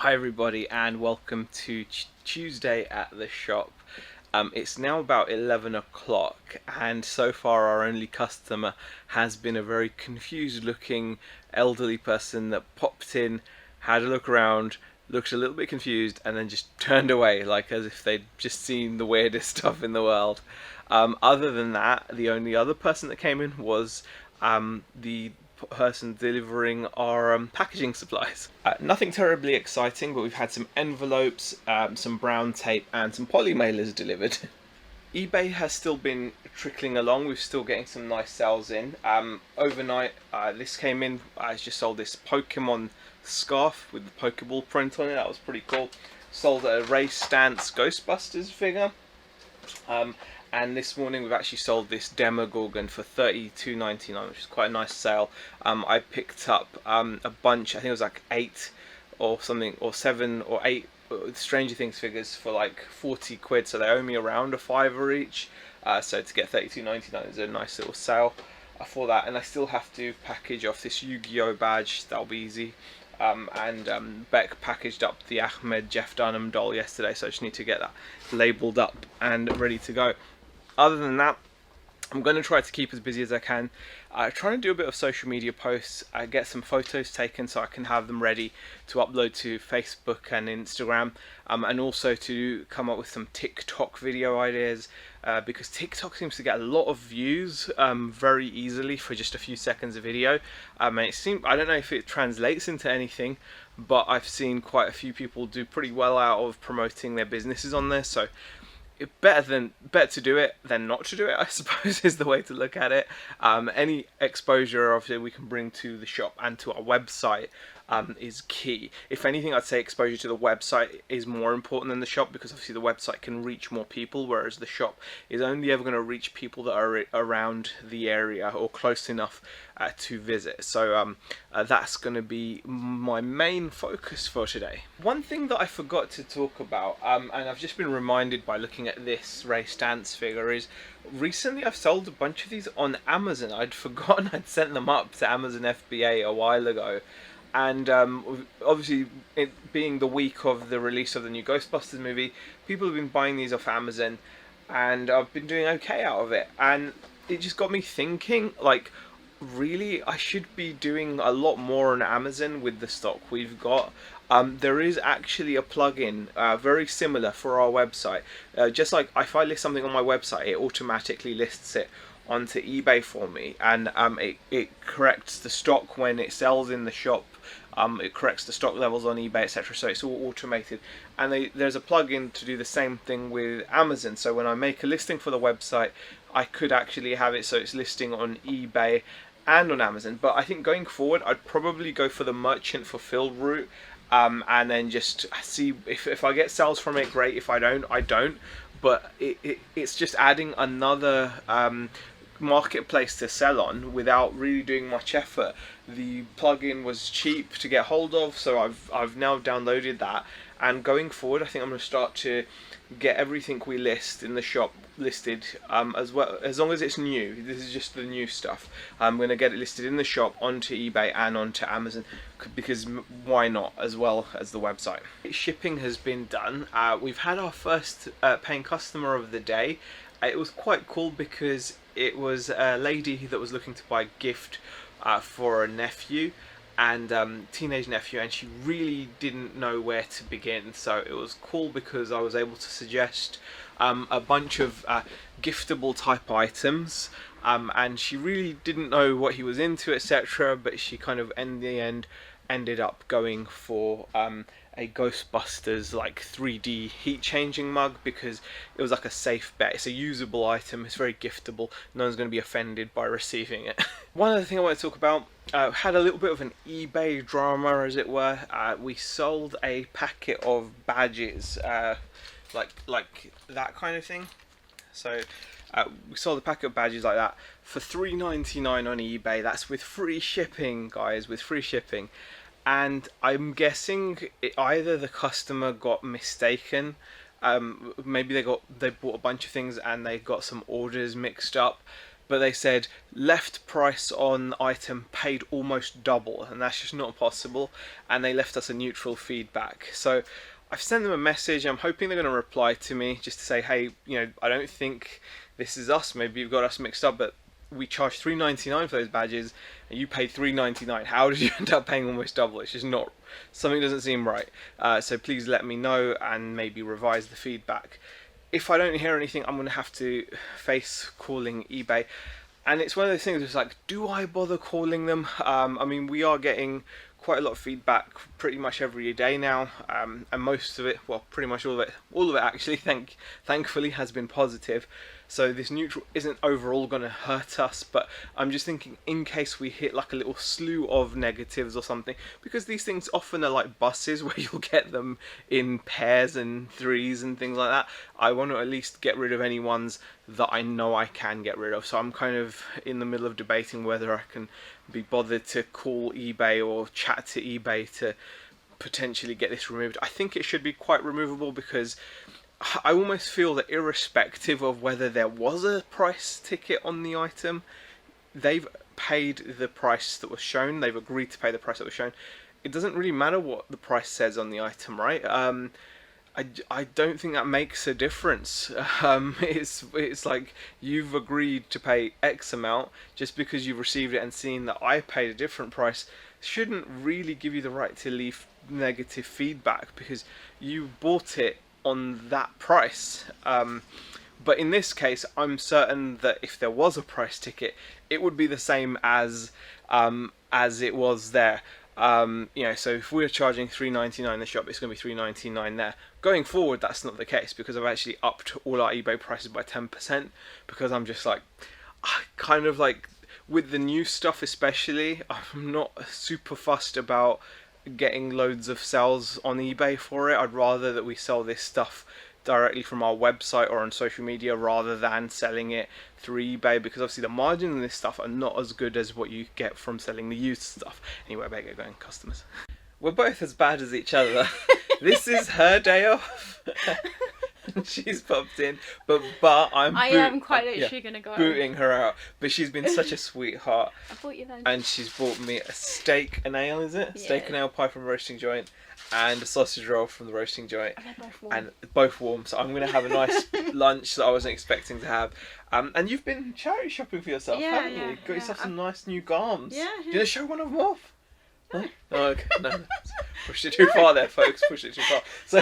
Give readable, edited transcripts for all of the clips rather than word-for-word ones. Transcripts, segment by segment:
Hi everybody and welcome to Tuesday at the shop. It's now about 11 o'clock and so far our only customer has been a very confused looking elderly person that popped in, had a look around, looked a little bit confused and then just turned away like as if they'd just seen the weirdest stuff in the world. Other than that, the only other person that came in was the person delivering our packaging supplies. Nothing terribly exciting, but we've had some envelopes, some brown tape and some poly mailers delivered. eBay has still been trickling along. We're still getting some nice sales in. Overnight, this came in. I just sold this Pokemon scarf with the Pokeball print on it. That was pretty cool. Sold a Ray Stantz Ghostbusters figure. And this morning we've actually sold this Demogorgon for $32.99, which is quite a nice sale. I picked up a bunch, I think it was like 8 or something, or 7 or 8 Stranger Things figures for like 40 quid, so they owe me around a fiver each. So to get $32.99 is a nice little sale for that. And I still have to package off this Yu-Gi-Oh badge. That'll be easy. Beck packaged up the Ahmed Jeff Dunham doll yesterday, so I just need to get that labelled up and ready to go. Other than that, I'm going to try to keep as busy as I can. Trying to do a bit of social media posts, get some photos taken so I can have them ready to upload to Facebook and Instagram, and also to come up with some TikTok video ideas, because TikTok seems to get a lot of views very easily for just a few seconds of video. And I don't know if it translates into anything, but I've seen quite a few people do pretty well out of promoting their businesses on there. So better to do it than not to do it, I suppose, is the way to look at it. Any exposure obviously we can bring to the shop and to our website is key. If anything, I'd say exposure to the website is more important than the shop, because obviously the website can reach more people, whereas the shop is only ever going to reach people that are around the area or close enough to visit. So that's going to be my main focus for today. One thing that I forgot to talk about, and I've just been reminded by looking at this Ray Stantz figure, is recently I've sold a bunch of these on Amazon. I'd forgotten I'd sent them up to Amazon FBA a while ago. And obviously, it being the week of the release of the new Ghostbusters movie, people have been buying these off Amazon, and I've been doing okay out of it. And it just got me thinking, like, really, I should be doing a lot more on Amazon with the stock we've got. There is actually a plugin very similar for our website. Just like if I list something on my website, it automatically lists it onto eBay for me, and it corrects the stock when it sells in the shop. It corrects the stock levels on eBay, etc. So it's all automated, and there's a plugin to do the same thing with Amazon. So when I make a listing for the website, I could actually have it so it's listing on eBay and on Amazon. But I think going forward, I'd probably go for the merchant fulfilled route, and then just see if I get sales from it, great. If I don't, I don't. But it's just adding another marketplace to sell on without really doing much effort. The plugin was cheap to get hold of, so I've now downloaded that, and going forward I think I'm going to start to get everything we list in the shop listed, as well, as long as it's new. This is just the new stuff. I'm going to get it listed in the shop, onto eBay and onto Amazon, because why not, as well as the website. Shipping has been done. We've had our first paying customer of the day. It was quite cool because it was a lady that was looking to buy a gift for a nephew, and teenage nephew, and she really didn't know where to begin. So it was cool because I was able to suggest a bunch of giftable type items, and she really didn't know what he was into, etc. But she kind of in the end ended up going for a Ghostbusters like 3D heat changing mug, because it was like a safe bet. It's a usable item, it's very giftable, no one's going to be offended by receiving it. One other thing I want to talk about, had a little bit of an eBay drama, as it were. We sold a packet of badges, like that kind of thing. So we sold a packet of badges like that for $3.99 on eBay. That's with free shipping, guys, with free shipping. And I'm guessing either the customer got mistaken, maybe they bought a bunch of things and they got some orders mixed up, but they said left price on item paid almost double, and that's just not possible, and they left us a neutral feedback. So I've sent them a message. I'm hoping they're going to reply to me just to say, hey, I don't think this is us. Maybe you've got us mixed up, but we charged $3.99 for those badges, and you paid $3.99. How did you end up paying almost double? It's just not, something doesn't seem right. So please let me know and maybe revise the feedback. If I don't hear anything, I'm going to have to face calling eBay. And it's one of those things, it's like, do I bother calling them? I mean, we are getting quite a lot of feedback pretty much every day now, and most of it, well, pretty much all of it actually, thankfully has been positive. So this neutral isn't overall going to hurt us, but I'm just thinking in case we hit like a little slew of negatives or something, because these things often are like buses where you'll get them in pairs and threes and things like that. I want to at least get rid of any ones that I know I can get rid of. So I'm kind of in the middle of debating whether I can be bothered to call eBay or chat to eBay to potentially get this removed. I think it should be quite removable, because I almost feel that irrespective of whether there was a price ticket on the item, they've paid the price that was shown. They've agreed to pay the price that was shown. It doesn't really matter what the price says on the item, right? I don't think that makes a difference. It's like you've agreed to pay X amount just because you've received it, and seeing that I paid a different price shouldn't really give you the right to leave negative feedback, because you bought it on that price. But in this case, I'm certain that if there was a price ticket, it would be the same as it was there. So if we're charging $3.99 in the shop, it's going to be $3.99 there. Going forward, that's not the case, because I've actually upped all our eBay prices by 10%, because I'm just like, kind of like, with the new stuff especially, I'm not super fussed about getting loads of sales on eBay for it. I'd rather that we sell this stuff directly from our website or on social media rather than selling it through eBay, because obviously the margins in this stuff are not as good as what you get from selling the used stuff. Anyway, I better get going, customers. We're both as bad as each other. This is her day off. She's popped in, but I am quite literally gonna go booting her out. But she's been such a sweetheart. I bought you lunch. And she's bought me a steak and ale, is it? Yeah. Steak and ale pie from the roasting joint, and a sausage roll from the roasting joint. And they're both warm. And both warm. So I'm gonna have a nice lunch that I wasn't expecting to have. And you've been charity shopping for yourself, haven't you? Got yourself some nice new garms. Yeah. Did you show one of them off? No. Oh, okay. No. Pushed it too far there, folks. Pushed it too far. So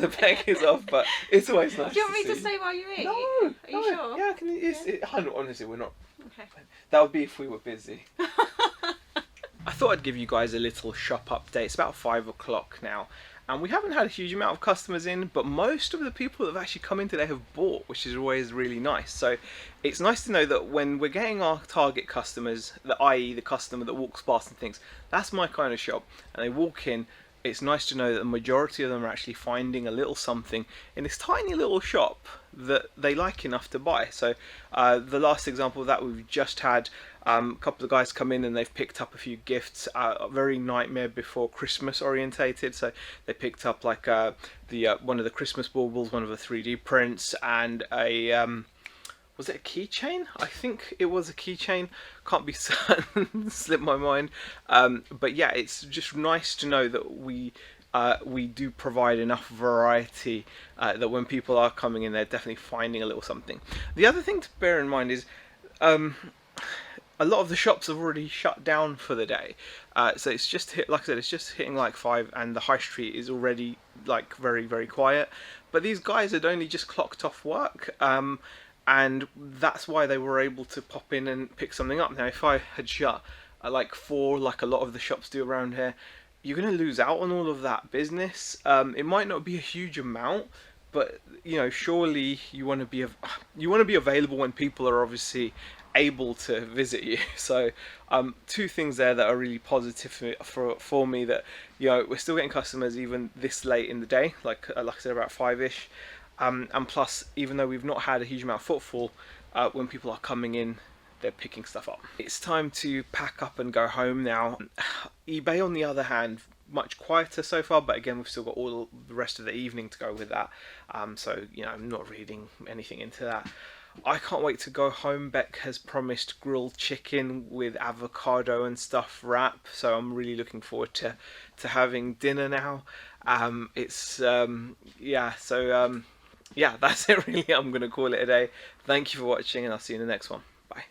the peg is off, but it's always nice. Do you want me to say while you eat? No. Are you sure? Yeah, I can. Honestly, we're not. Okay. That would be if we were busy. I thought I'd give you guys a little shop update. It's about 5 o'clock now, and we haven't had a huge amount of customers in, but most of the people that have actually come in today have bought, which is always really nice. So it's nice to know that when we're getting our target customers, i.e. the customer that walks past and thinks, that's my kind of shop, and they walk in, it's nice to know that the majority of them are actually finding a little something in this tiny little shop that they like enough to buy. So the last example of that, we've just had a couple of guys come in and they've picked up a few gifts, very Nightmare Before Christmas orientated. So they picked up like one of the Christmas baubles, one of the 3D prints, and a was it a keychain? I think it was a keychain. Can't be certain, slipped my mind. But yeah, it's just nice to know that we do provide enough variety that when people are coming in, they're definitely finding a little something. The other thing to bear in mind is a lot of the shops have already shut down for the day. So it's just like I said, it's just hitting like 5, and the high street is already like very, very quiet. But these guys had only just clocked off work. And that's why they were able to pop in and pick something up. Now, if I had shut at like 4, like a lot of the shops do around here, you're going to lose out on all of that business. It might not be a huge amount, but surely you want to be available when people are obviously able to visit you. So 2 things there that are really positive for me, that we're still getting customers even this late in the day, like I said, about 5ish. And plus, even though we've not had a huge amount of footfall, when people are coming in, they're picking stuff up. It's time to pack up and go home now. eBay, on the other hand, much quieter so far, but again, we've still got all the rest of the evening to go with that. So, I'm not reading anything into that. I can't wait to go home. Beck has promised grilled chicken with avocado and stuff wrap, so I'm really looking forward to having dinner now. It's yeah, so yeah, that's it really. I'm gonna call it a day. Thank you for watching, and I'll see you in the next one. Bye.